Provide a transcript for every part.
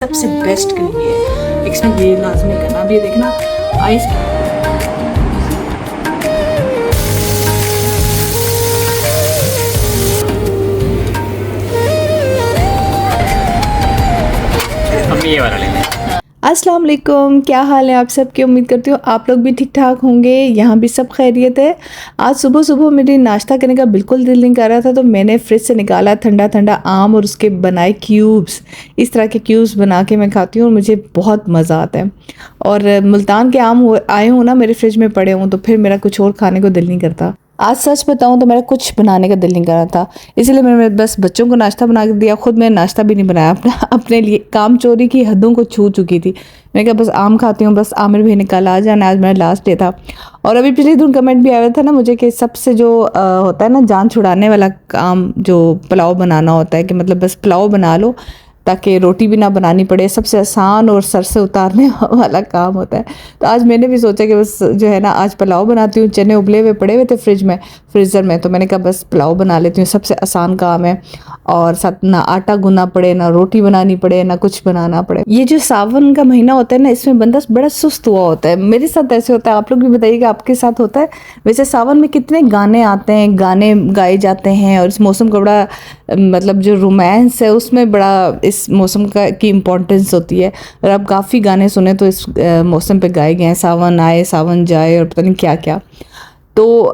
सबसे best cream ये है। इसमें ये लाजमी करना भी है, देखना आइस हम ये वाला लेंगे। अस्सलाम वालेकुम, क्या हाल है आप सब की। उम्मीद करती हूँ आप लोग भी ठीक ठाक होंगे। यहाँ भी सब खैरियत है। आज सुबह सुबह मेरे नाश्ता करने का बिल्कुल दिल नहीं कर रहा था, तो मैंने फ्रिज से निकाला ठंडा ठंडा आम और उसके बनाए क्यूब्स। इस तरह के क्यूब्स बना के मैं खाती हूँ और मुझे बहुत मज़ा आता है। और मुल्तान के आम आए हों ना मेरे फ्रिज में पड़े हों तो फिर मेरा कुछ और खाने को दिल नहीं करता। आज सच बताऊं तो मेरा कुछ बनाने का दिल नहीं कर रहा था, इसलिए मैंने बस बच्चों को नाश्ता बना के दिया। खुद मैंने नाश्ता भी नहीं बनाया अपने लिए। काम चोरी की हदों को छू चुकी थी। मैंने कहा बस आम खाती हूँ, बस आमिर भाई ने कल आ जाना, आज मेरा लास्ट डे था। और अभी पिछले दिन कमेंट भी आया था ना मुझे कि सबसे जो होता है ना जान छुड़ाने वाला काम जो पुलाव बनाना होता है, कि मतलब बस पुलाव बना लो ताकि रोटी भी ना बनानी पड़े, सबसे आसान और सर से उतारने वाला काम होता है। तो आज मैंने भी सोचा कि बस जो है ना आज पुलाव बनाती हूँ। चने उबले हुए पड़े हुए थे फ्रीज़र में, तो मैंने कहा बस पुलाव बना लेती हूँ, सबसे आसान काम है। और साथ ना आटा गूंदना पड़े, ना रोटी बनानी पड़े, ना कुछ बनाना पड़े। ये जो सावन का महीना होता है ना, इसमें बंदा बड़ा सुस्त हुआ होता है। मेरे साथ ऐसे होता है, आप लोग भी बताइएगा आपके साथ होता है। वैसे सावन में कितने गाने आते हैं, गाने गाए जाते हैं, और इस मौसम का बड़ा मतलब जो रोमांस है उसमें बड़ा इस मौसम की इम्पोर्टेंस होती है। और अब काफ़ी गाने सुने तो इस मौसम पे गाए गए हैं, सावन आए सावन जाए और पता नहीं क्या क्या। तो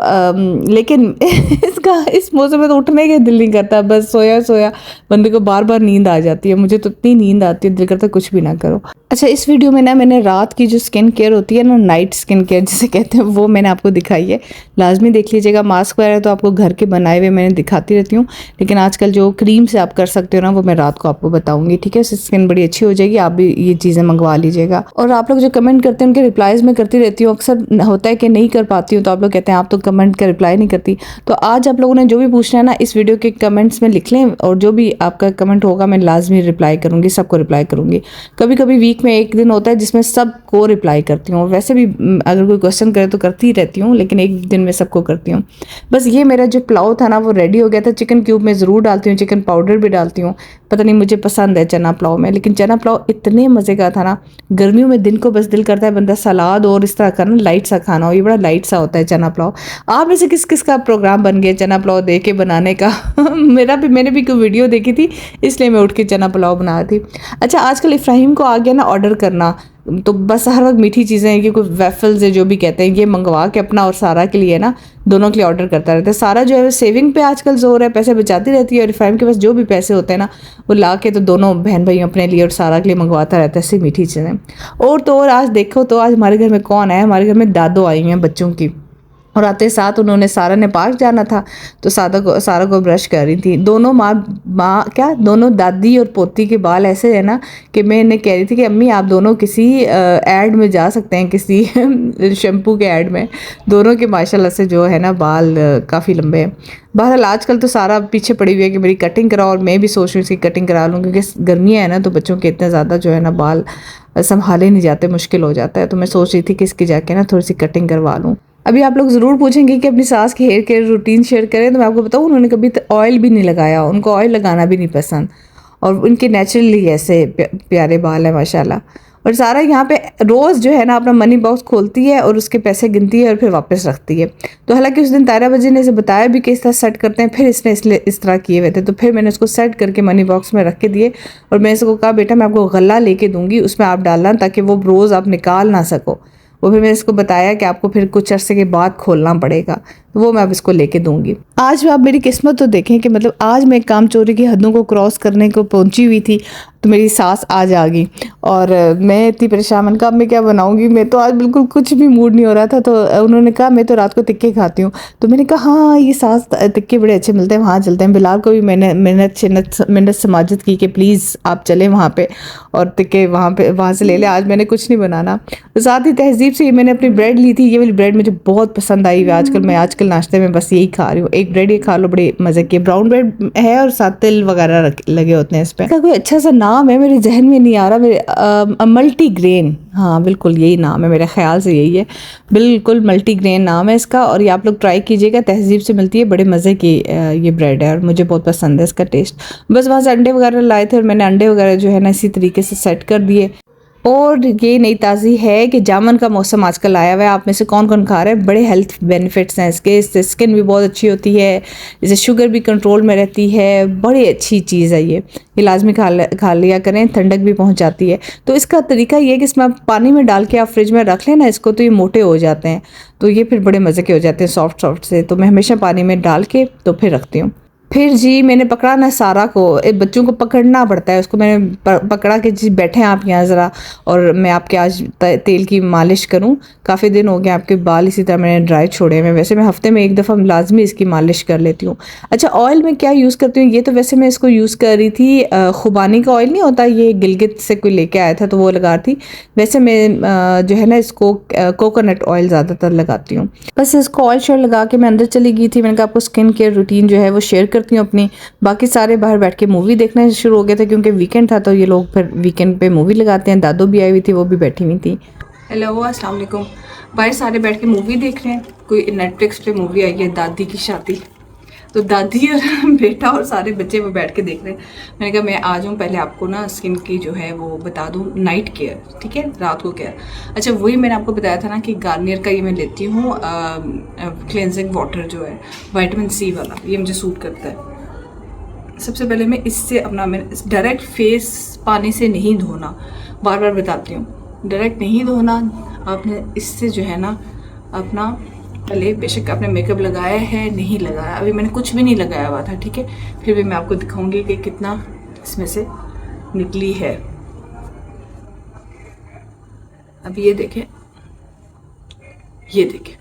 लेकिन इस मौसम में तो उठने का दिल नहीं करता, बस सोया सोया बंदे को बार बार नींद आ जाती है। मुझे तो इतनी नींद आती है, दिल करता कुछ भी ना करो। अच्छा, इस वीडियो में ना मैंने रात की जो स्किन केयर होती है ना, नाइट स्किन केयर जिसे कहते हैं, वो मैंने आपको दिखाई है। लाजमी देख लीजिएगा। मास्क वगैरह तो आपको घर के बनाए हुए मैंने दिखाती रहती हूँ, लेकिन आजकल जो क्रीम से आप कर सकते हो ना, वो मैं रात को आपको बताऊंगी, ठीक है। उससे स्किन बड़ी अच्छी हो जाएगी। आप भी ये चीज़ें मंगवा लीजिएगा। और आप लोग जो कमेंट करते हैं उनके रिप्लाईज मैं करती रहती हूँ। अक्सर होता है कि नहीं कर पाती हूँ, तो आप लोग कहते हैं आप तो कमेंट का रिप्लाई नहीं करती। तो आज आप लोगों ने जो भी पूछना है ना, इस वीडियो के कमेंट्स में लिख लें, और जो भी आपका कमेंट होगा मैं लाजमी रिप्लाई करूँगी, सबको रिप्लाई करूँगी। कभी कभी वीक में एक दिन होता है जिसमें सबको रिप्लाई करती हूँ। वैसे भी अगर कोई क्वेश्चन करे तो करती ही रहती हूँ, लेकिन एक दिन में सबको करती हूँ। बस ये मेरा जो पुलाव था ना वो रेडी हो गया था। चिकन क्यूब में ज़रूर डालती हूँ, चिकन पाउडर भी डालती हूँ। पता नहीं मुझे पसंद है चना पुलाव में, लेकिन चना पुलाव इतने मज़े का था ना। गर्मियों में दिन को बस दिल करता है बंदा सलाद और इस तरह का ना लाइट सा खाना हो। ये बड़ा लाइट सा होता है चना पुलाव। आप में से किस किस का प्रोग्राम बन गया चना पुलाव दे के बनाने का? मैंने भी कोई वीडियो देखी थी, इसलिए मैं उठ के चना पुलाव बना रही थी। अच्छा, आजकल इफ्राहिम को आ गया ना ऑर्डर करना, तो बस हर वक्त मीठी चीज़ें हैं कि कोई वेफल्स है जो भी कहते हैं, ये मंगवा के अपना और सारा के लिए ना दोनों के लिए ऑर्डर करता रहता है। सारा जो है सेविंग पे आजकल जोर है, पैसे बचाती रहती है, और इफ्राहिम के पास जो भी पैसे होते हैं ना वो ला के तो दोनों बहन भाई अपने लिए और सारा के लिए मंगवाता रहता है ऐसी मीठी चीज़ें। और तो और आज देखो तो आज हमारे घर में कौन है, हमारे घर में दादो आई हुई हैं बच्चों की। और आते साथ उन्होंने सारा ने पार्क जाना था, तो सारा को ब्रश कर रही थी। दोनों दादी और पोती के बाल ऐसे है ना कि मैं इन्हें कह रही थी कि अम्मी आप दोनों किसी ऐड में जा सकते हैं, किसी शैम्पू के ऐड में। दोनों के माशाल्लाह से जो है ना बाल काफ़ी लंबे हैं। बहरहाल आजकल तो सारा पीछे पड़ी हुई है कि मेरी कटिंग कराओ, और मैं भी सोच रही हूँ इसकी कटिंग करा लूँ, क्योंकि गर्मियाँ है ना तो बच्चों के इतने ज़्यादा जो है ना बाल संभाले नहीं जाते, मुश्किल हो जाता है। तो मैं सोच रही थी कि इसकी जाके ना थोड़ी सी कटिंग करवा लूँ। अभी आप लोग ज़रूर पूछेंगे कि अपनी सास की हेयर केयर रूटीन शेयर करें, तो मैं आपको बताऊँ उन्होंने कभी ऑयल भी नहीं लगाया, उनको ऑयल लगाना भी नहीं पसंद, और उनके नेचुरली ऐसे प्यारे बाल हैं माशाल्लाह। और सारा यहाँ पे रोज़ जो है ना अपना मनी बॉक्स खोलती है और उसके पैसे गिनती है और फिर वापस रखती है। तो हालांकि उस दिन तारा बजी ने इसे बताया भी कि इस तरह सेट करते हैं, फिर इसने इसलिए इस तरह किए हुए थे, तो फिर मैंने उसको सेट करके मनी बॉक्स में रख के दिए। और मैंने इसको कहा बेटा मैं आपको गल्ला लेके दूँगी, उसमें आप डालना ताकि वो रोज़ आप निकाल ना सको। वो फिर मैंने इसको बताया कि आपको फिर कुछ अरसे के बाद खोलना पड़ेगा, तो वो मैं अब इसको लेके दूंगी। आज आप मेरी किस्मत तो देखें कि मतलब आज मैं काम चोरी की हदों को क्रॉस करने को पहुंची हुई थी, तो मेरी सास आज आ गई और मैं इतनी परेशान, मैंने कहा मैं क्या बनाऊंगी, मैं तो आज बिल्कुल कुछ भी मूड नहीं हो रहा था। तो उन्होंने कहा मैं तो रात को टिक्के खाती हूँ, तो मैंने कहा हाँ ये सास टिक्के बड़े अच्छे मिलते हैं, वहाँ चलते हैं। बिलाल को भी मैंने मिन्नत समाजत की कि प्लीज़ आप चलें वहाँ पे और टिक्के वहाँ से ले लें, आज मैंने कुछ नहीं बनाना। साथ ही तहजीब से मैंने अपनी ब्रेड ली थी, ये वाली ब्रेड मुझे बहुत पसंद आई। आजकल आजकल नाश्ते में बस यही खा रही हूँ। एक ब्रेड ये खा लो, बड़े मज़े की ब्राउन ब्रेड है और साथ तिल वगैरह लगे होते हैं इस पर। इसका कोई अच्छा सा नाम है, मेरे जहन में नहीं आ रहा। मेरे मल्टी ग्रेन, हाँ बिल्कुल यही नाम है, मेरे ख्याल से यही है, बिल्कुल मल्टी ग्रेन नाम है इसका। और ये आप लोग ट्राई कीजिएगा, तहज़ीब से मिलती है, बड़े मज़े की ये ब्रेड है और मुझे बहुत पसंद है इसका टेस्ट। बस वहाँ से अंडे वगैरह लाए थे और मैंने अंडे वगैरह जो है ना इसी तरीके से सेट कर दिए। और ये नई ताज़ी है कि जामुन का मौसम आजकल आया हुआ है। आप में से कौन कौन खा रहा है? बड़े हेल्थ बेनिफिट्स हैं इसके, इससे स्किन भी बहुत अच्छी होती है, इससे शुगर भी कंट्रोल में रहती है, बड़ी अच्छी चीज़ है ये लाजमी खा लिया करें, ठंडक भी पहुंच जाती है। तो इसका तरीका ये है कि इसमें आप पानी में डाल के आप फ्रिज में रख लेना इसको, तो ये मोटे हो जाते हैं, तो ये फिर बड़े मज़े के हो जाते हैं, सॉफ्ट सॉफ्ट से। तो मैं हमेशा पानी में डाल के तो फिर रखती हूँ। फिर जी मैंने पकड़ा ना सारा को, बच्चों को पकड़ना पड़ता है, उसको मैंने पकड़ा कि जी बैठे आप यहाँ ज़रा और मैं आपके आज तेल की मालिश करूँ। काफ़ी दिन हो गए आपके बाल इसी तरह मैंने ड्राई छोड़े हुए, वैसे मैं हफ्ते में एक दफ़ा लाजमी इसकी मालिश कर लेती हूँ। अच्छा ऑयल में क्या यूज़ करती हूँ, ये तो वैसे मैं इसको यूज़ कर रही थी, खुबानी का ऑयल नहीं होता, ये गिलगित से कोई लेके आया था तो वो लगा रही थी। वैसे मैं जो है ना इसको कोकोनट ऑयल ज़्यादातर लगाती हूँ। बस इसको ऑयल शॉयल लगा के मैं अंदर चली गई थी। मैंने कहा आपको स्किन केयर रूटीन जो है वो शेयर करती हूँ अपनी। बाकी सारे बाहर बैठ के मूवी देखना शुरू हो गए थे क्योंकि वीकेंड था, तो ये लोग फिर वीकेंड पे मूवी लगाते हैं। दादू भी आई हुई थी, वो भी बैठी हुई थी। हेलो अस्सलाम वालेकुम। बाहर सारे बैठ के मूवी देख रहे हैं। कोई नेटफ्लिक्स पे मूवी आई है दादी की शादी, तो दादी और बेटा और सारे बच्चे वो बैठ के देख रहे हैं। मैंने कहा मैं आ जाऊँ, पहले आपको ना स्किन की जो है वो बता दूँ, नाइट केयर, ठीक है, रात को केयर। अच्छा वही मैंने आपको बताया था ना कि गार्नियर का ये मैं लेती हूँ क्लेंजिंग वाटर जो है विटामिन सी वाला, ये मुझे सूट करता है। सबसे पहले मैं इससे अपना, मैं डायरेक्ट फेस पानी से नहीं धोना, बार बार बताती हूँ, डायरेक्ट नहीं धोना आपने। इससे जो है ना अपना, पहले बेशक आपने मेकअप लगाया है नहीं लगाया, अभी मैंने कुछ भी नहीं लगाया हुआ था, ठीक है, फिर भी मैं आपको दिखाऊंगी कि कितना इसमें से निकली है। अब ये देखें, ये देखें,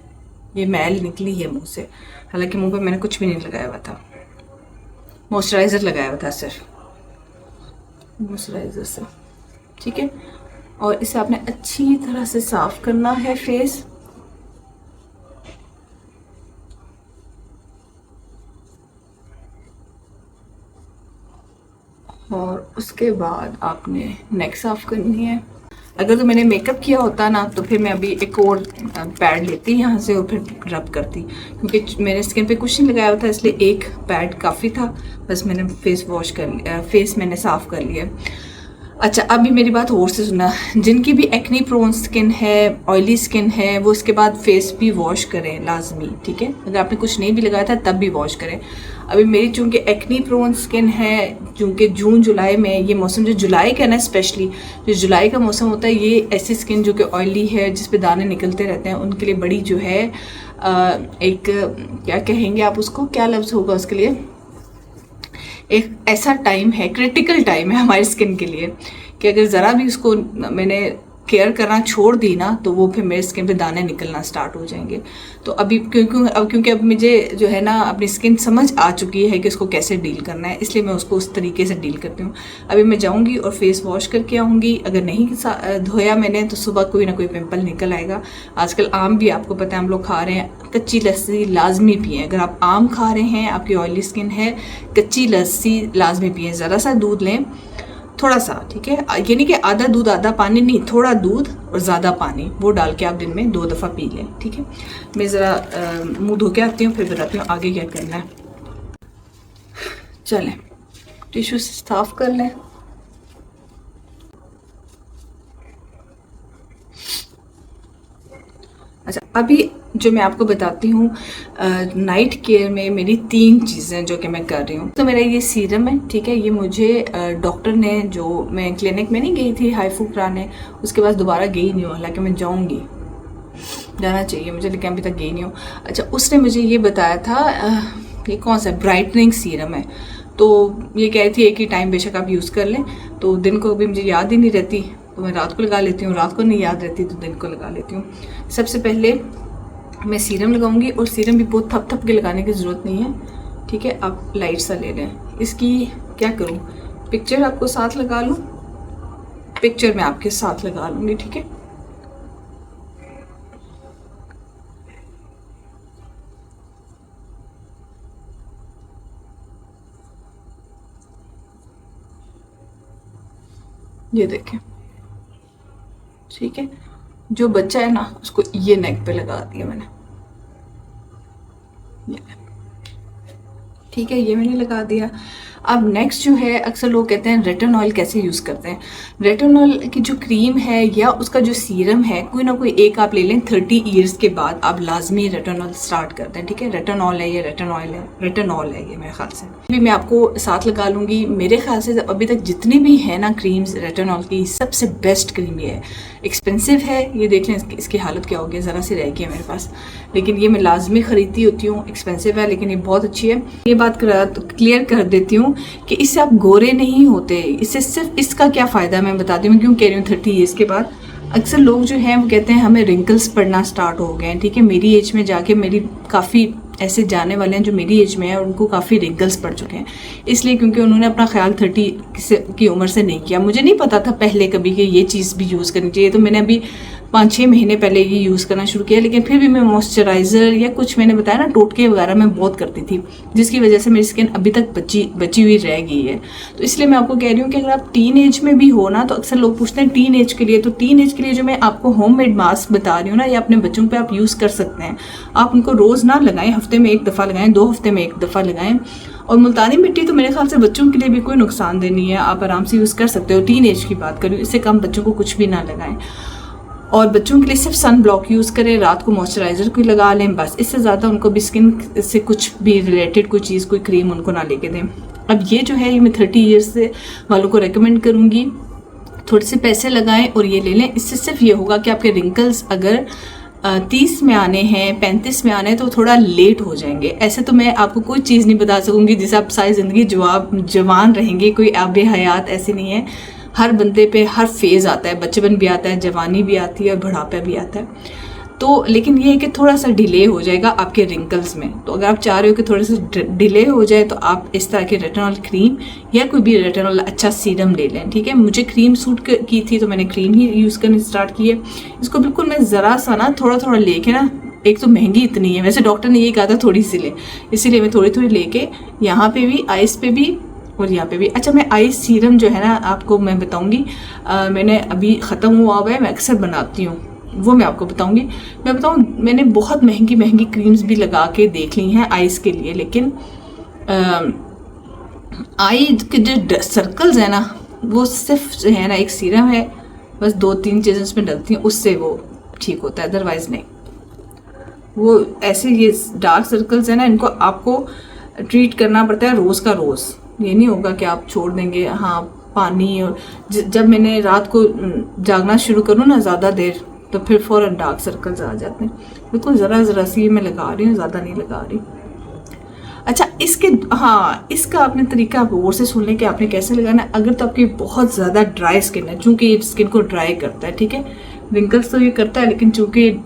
ये मैल निकली है मुंह से, हालांकि मुंह पे मैंने कुछ भी नहीं लगाया हुआ था, मॉइस्चराइज़र लगाया हुआ था, सिर्फ मॉइस्चराइज़र से, ठीक है। और इसे आपने अच्छी तरह से साफ करना है फेस। और उसके बाद आपने नेक साफ करनी है। अगर तो मैंने मेकअप किया होता ना तो फिर मैं अभी एक और पैड लेती यहाँ से और फिर रब करती, क्योंकि मेरे स्किन पे कुछ नहीं लगाया हुआ था, इसलिए एक पैड काफ़ी था। बस मैंने फेस वॉश कर लिया, फेस मैंने साफ़ कर लिया। अच्छा अभी मेरी बात और से सुना, जिनकी भी एक्नी प्रोन स्किन है, ऑयली स्किन है, वो इसके बाद फेस भी वॉश करें लाजमी, ठीक है। अगर आपने कुछ नहीं भी लगाया था तब भी वॉश करें। अभी मेरी चूँकि एक्नी प्रोन स्किन है, चूँकि जून जुलाई में ये मौसम, जो जुलाई का ना स्पेशली जो जुलाई का मौसम होता है, ये ऐसी स्किन जो कि ऑयली है, जिस पे दाने निकलते रहते हैं, उनके लिए बड़ी जो है एक क्या कहेंगे आप उसको, क्या लफ्ज़ होगा उसके लिए, एक ऐसा टाइम है, क्रिटिकल टाइम है हमारी स्किन के लिए कि अगर ज़रा भी उसको मैंने केयर करना छोड़ दी ना तो वो फिर मेरे स्किन पे दाने निकलना स्टार्ट हो जाएंगे। तो अभी क्योंकि अब मुझे जो है ना अपनी स्किन समझ आ चुकी है कि उसको कैसे डील करना है, इसलिए मैं उसको उस तरीके से डील करती हूँ। अभी मैं जाऊँगी और फेस वॉश करके आऊँगी। अगर नहीं धोया मैंने तो सुबह कोई ना कोई पिंपल निकल आएगा। आजकल आम भी आपको पता है हम लोग खा रहे हैं, कच्ची लस्सी लाजमी पिएँ। अगर आप आम खा रहे हैं, आपकी ऑयली स्किन है, कच्ची लस्सी लाजमी पिएँ। ज़रा सा दूध लें, थोड़ा सा, ठीक है, ये नहीं कि आधा दूध आधा पानी, नहीं, थोड़ा दूध और ज़्यादा पानी, वो डाल के आप दिन में 2 दफ़ा पी लें, ठीक है। मैं ज़रा मुंह धो के आती हूँ, फिर बताती हूँ आगे क्या करना है। चलें टिश्यू साफ कर लें। अच्छा अभी जो मैं आपको बताती हूँ नाइट केयर में मेरी 3 चीज़ें जो कि मैं कर रही हूँ। तो मेरा ये सीरम है, ठीक है, ये मुझे डॉक्टर ने, जो मैं क्लिनिक में नहीं गई थी हाईफू कराने, उसके बाद दोबारा गई नहीं हूँ, हालांकि मैं जाऊँगी, जाना चाहिए मुझे, लेकिन अभी तक गई नहीं हूँ। अच्छा उसने मुझे ये बताया था, ये कौन सा ब्राइटनिंग सीरम है, तो ये कह रही थी एक ही टाइम बेशक आप यूज़ कर लें, तो दिन को भी मुझे याद ही नहीं रहती तो मैं रात को लगा लेती हूँ, रात को नहीं याद रहती तो दिन को लगा लेती हूँ। सबसे पहले मैं सीरम लगाऊंगी, और सीरम भी बहुत थप थप के लगाने की ज़रूरत नहीं है, ठीक है, आप लाइट सा ले लें। इसकी क्या करूँ, पिक्चर आपको साथ लगा लूँ, पिक्चर मैं आपके साथ लगा लूँगी, ठीक है। ये देखें, ठीक है। जो बच्चा है ना उसको ये नेक पे लगा दिया मैंने, ये ठीक है, ये मैंने लगा दिया। अब नेक्स्ट जो है, अक्सर लोग कहते हैं रेटिनॉल कैसे यूज़ करते हैं। रेटिनॉल की जो क्रीम है या उसका जो सीरम है, कोई ना कोई एक आप ले लें। 30 ईयर्स के बाद आप लाजमी रेटिनॉल स्टार्ट करते हैं, ठीक है। रेटिनॉल है, ये रेटिनॉल है ये मेरे ख्याल से। अभी मैं आपको साथ लगा लूँगी। मेरे ख्याल से अभी तक जितनी भी है ना क्रीम्स रेटिनॉल की, सबसे बेस्ट क्रीम ये है। एक्सपेंसिव है, ये देख लें इसकी हालत क्या होगी, ज़रा सी रह गई है मेरे पास, लेकिन ये मैं लाजमी ख़रीदती होती हूँ। एक्सपेंसिव है लेकिन ये बहुत अच्छी है। ये बात क्लियर कर देती हूँ कि इससे आप गोरे नहीं होते। इससे सिर्फ इसका क्या फ़ायदा मैं बताती हूँ, क्यों कह रही हूँ 30 ईयर्स के बाद। अक्सर लोग जो हैं वो कहते हैं हमें रिंकल्स पड़ना स्टार्ट हो गए हैं, ठीक है। मेरी एज में जाके मेरी काफ़ी ऐसे जाने वाले हैं जो मेरी एज में है, उनको काफ़ी रिंकल्स पड़ चुके हैं, इसलिए क्योंकि उन्होंने अपना ख्याल 30 की उम्र से नहीं किया। मुझे नहीं पता था पहले कभी कि ये चीज़ भी यूज़ करनी चाहिए, तो मैंने अभी 5-6 महीने पहले ये यूज़ करना शुरू किया। लेकिन फिर भी मैं मॉइस्चराइज़र या कुछ मैंने बताया ना टोटके वगैरह मैं बहुत करती थी, जिसकी वजह से मेरी स्किन अभी तक बची हुई रह गई है। तो इसलिए मैं आपको कह रही हूँ कि अगर आप टीन एज में भी हो ना, तो अक्सर लोग पूछते हैं टीन एज के लिए, तो टीन एज के लिए जो मैं आपको होममेड मास्क बता रही हूँ ना, या अपने बच्चों पर आप यूज़ कर सकते हैं। आप उनको रोज़ ना लगाएं, हफ्ते में 1 दफ़ा लगाएं, 2 हफ्ते में 1 दफ़ा लगाएं। और मुल्तानी मिट्टी तो मेरे ख्याल से बच्चों के लिए भी कोई नुकसानदेह नहीं है, आप आराम से यूज़ कर सकते हो। टीन एज की बात करूँ, इससे कम बच्चों को कुछ भी ना लगाएं। और बच्चों के लिए सिर्फ सन ब्लॉक यूज़ करें, रात को मॉइस्चराइज़र कोई लगा लें, बस। इससे ज़्यादा उनको भी स्किन से कुछ भी रिलेटेड कोई चीज़, कोई क्रीम उनको ना लेके दें। अब ये जो है ये मैं 30 ईयर्स से वालों को रेकमेंड करूँगी, थोड़े से पैसे लगाएं और ये ले लें। इससे सिर्फ ये होगा कि आपके रिंकल्स अगर 30 में आने हैं, 35 में आने हैं, तो थोड़ा लेट हो जाएंगे। ऐसे तो मैं आपको कोई चीज़ नहीं बता सकूँगी जिससे आप सारी ज़िंदगी जवान रहेंगे, कोई आबे हयात ऐसे नहीं है। हर बंदे पे हर फेज़ आता है, बचपन भी आता है, जवानी भी आती है और बुढ़ापा भी आता है। तो लेकिन ये है कि थोड़ा सा डिले हो जाएगा आपके रिंकल्स में। तो अगर आप चाह रहे हो कि थोड़ा सा डिले हो जाए, तो आप इस तरह की रेटिनॉल क्रीम या कोई भी रेटिनॉल अच्छा सीरम ले लें, ठीक है। मुझे क्रीम सूट की थी तो मैंने क्रीम ही यूज़ करनी स्टार्ट की है। इसको बिल्कुल मैं ज़रा सा ना थोड़ा लेके ना, एक तो महंगी इतनी है, वैसे डॉक्टर ने यही कहा था थोड़ी सी ले, इसीलिए मैं थोड़ी लेके यहाँ पे भी, आइस पे भी और यहाँ पे भी। अच्छा, मैं आइस सीरम जो है ना आपको मैं बताऊँगी, मैंने अभी ख़त्म हुआ है, मैं अक्सर बनाती हूँ, वो मैं आपको बताऊँगी। मैं बताऊँ, मैंने बहुत महंगी क्रीम्स भी लगा के देख ली हैं आइस के लिए, लेकिन आई के जो सर्कल्स है ना, वो सिर्फ जो है ना एक सीरम है, बस 2-3 चीज़ें उसमें डलती हैं, उससे वो ठीक होता है, अदरवाइज़ नहीं। वो ऐसे ये डार्क सर्कल्स है ना, इनको आपको ट्रीट करना पड़ता है रोज़ का रोज़। ये नहीं होगा कि आप छोड़ देंगे। हाँ, पानी और जब मैंने रात को जागना शुरू करूँ ना ज़्यादा देर, तो फिर फ़ौरन डार्क सर्कल्स आ जाते हैं। बिल्कुल ज़रा सी मैं लगा रही हूँ, ज़्यादा नहीं लगा रही। अच्छा, इसका आपने तरीका आप गौर से सुन लें कि आपने कैसे लगाना है। अगर तो आपकी बहुत ज़्यादा ड्राई स्किन है, चूँकि ये स्किन को ड्राई करता है, ठीक है, रिंकल्स तो ये करता है, लेकिन चूँकि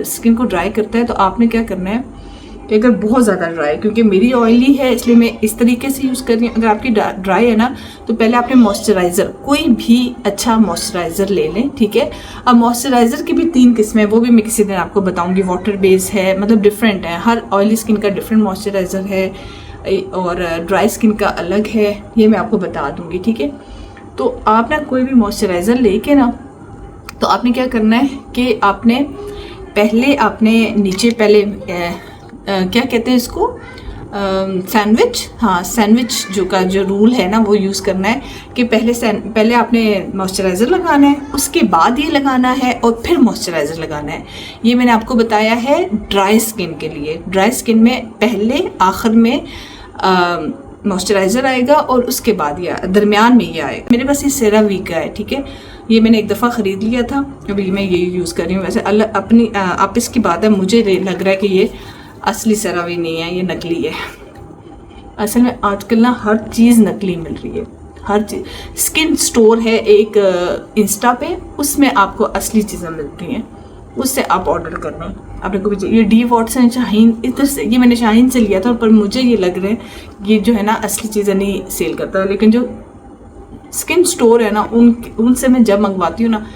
स्किन को ड्राई करता है, तो आपने क्या करना है कि अगर बहुत ज़्यादा ड्राई, क्योंकि मेरी ऑयली है इसलिए मैं इस तरीके से यूज़ कर रही हूँ। अगर आपकी ड्राई है ना, तो पहले आपने मॉइस्चराइज़र, कोई भी अच्छा मॉइस्चराइज़र ले लें, ठीक है। अब मॉइस्चराइज़र की भी 3 किस्में, वो भी मैं किसी दिन आपको बताऊँगी। वाटर बेस है, मतलब डिफरेंट है, हर ऑयली स्किन का डिफरेंट मॉइस्चराइज़र है और ड्राई स्किन का अलग है, ये मैं आपको बता दूँगी, ठीक है। तो आप ना कोई भी मॉइस्चराइज़र लेके ना, तो आपने क्या करना है कि आपने नीचे पहले क्या कहते हैं इसको, सैंडविच, हाँ, सैंडविच जो रूल है ना, वो यूज़ करना है कि पहले आपने मॉइस्चराइज़र लगाना है, उसके बाद ये लगाना है और फिर मॉइस्चराइज़र लगाना है। ये मैंने आपको बताया है ड्राई स्किन के लिए। ड्राई स्किन में पहले आखिर में मॉइस्चराइज़र आएगा और उसके बाद या दरमियान में ये आएगा। मेरे पास ये सेरावी का है, ठीक है, ये मैंने एक दफ़ा ख़रीद लिया था, अभी मैं ये यूज़ कर रही हूँ। वैसे अपनी आप इसकी बात है, मुझे लग रहा है कि ये असली सेरावी नहीं है, ये नकली है। असल में आजकल ना हर चीज़ नकली मिल रही है, हर चीज़। स्किन स्टोर है एक इंस्टा पे, उसमें आपको असली चीज़ें मिलती हैं, उससे आप ऑर्डर करना। आपने को ये डी वॉटसन शाहीन, इधर से ये मैंने शाहीन से लिया था, पर मुझे ये लग रहा है ये जो है ना असली चीज़ें नहीं सेल करता, लेकिन जो स्किन स्टोर है ना, उनसे मैं जब मंगवाती हूँ ना,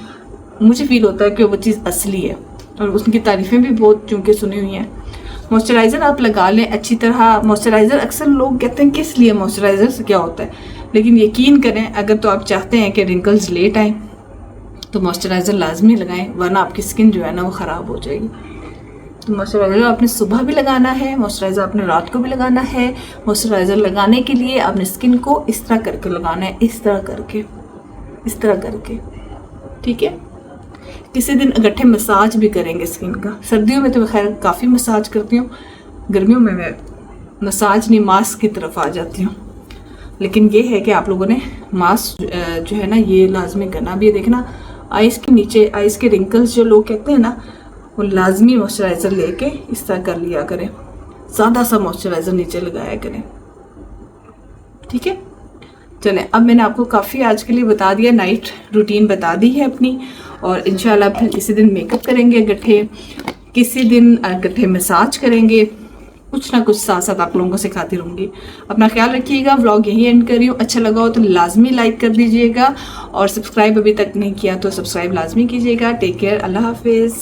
मुझे फील होता है कि वो चीज़ असली है, और उनकी तारीफ़ें भी बहुत चूँकि सुनी हुई हैं। मॉइस्चराइज़र आप लगा लें अच्छी तरह। मॉइस्चराइज़र अक्सर लोग कहते हैं किस लिए, मॉइस्चराइज़र से क्या होता है। लेकिन यकीन करें, अगर तो आप चाहते हैं कि रिंकल्स लेट आए तो मॉइस्चराइज़र लाजमी लगाएं, वरना आपकी स्किन जो है ना वो ख़राब हो जाएगी। तो मॉइस्चराइज़र आपने सुबह भी लगाना है, मॉइस्चराइज़र आपने रात को भी लगाना है। मॉइस्चराइज़र लगाने के लिए आपने स्किन को इस तरह करके लगाना है, इस तरह करके, ठीक है। किसी दिन गट्ठे मसाज भी करेंगे स्किन का। सर्दियों में तो मैं खैर काफ़ी मसाज करती हूँ, गर्मियों में मैं मसाज नहीं मास्क की तरफ आ जाती हूँ। लेकिन ये है कि आप लोगों ने मास्क जो है ना ये लाजमी करना। अब ये देखना आइज़ के नीचे, आइज़ के रिंकल्स जो लोग कहते हैं ना, वो लाजमी मॉइस्चराइज़र लेके इस तरह कर लिया करें, ज़्यादा सा मॉइस्चराइज़र नीचे लगाया करें, ठीक है। चलें, अब मैंने आपको काफ़ी आज के लिए बता दिया, नाइट रूटीन बता दी है अपनी। और इंशाल्लाह फिर किसी दिन मेकअप करेंगे गट्ठे, किसी दिन गट्ठे मसाज करेंगे, कुछ ना कुछ साथ साथ आप लोगों को सिखाती रहूँगी। अपना ख्याल रखिएगा। व्लॉग यहीं एंड कर रही हूँ। अच्छा लगा हो तो लाजमी लाइक कर दीजिएगा, और सब्सक्राइब अभी तक नहीं किया तो सब्सक्राइब लाजमी कीजिएगा। टेक केयर, अल्लाह हाफिज़।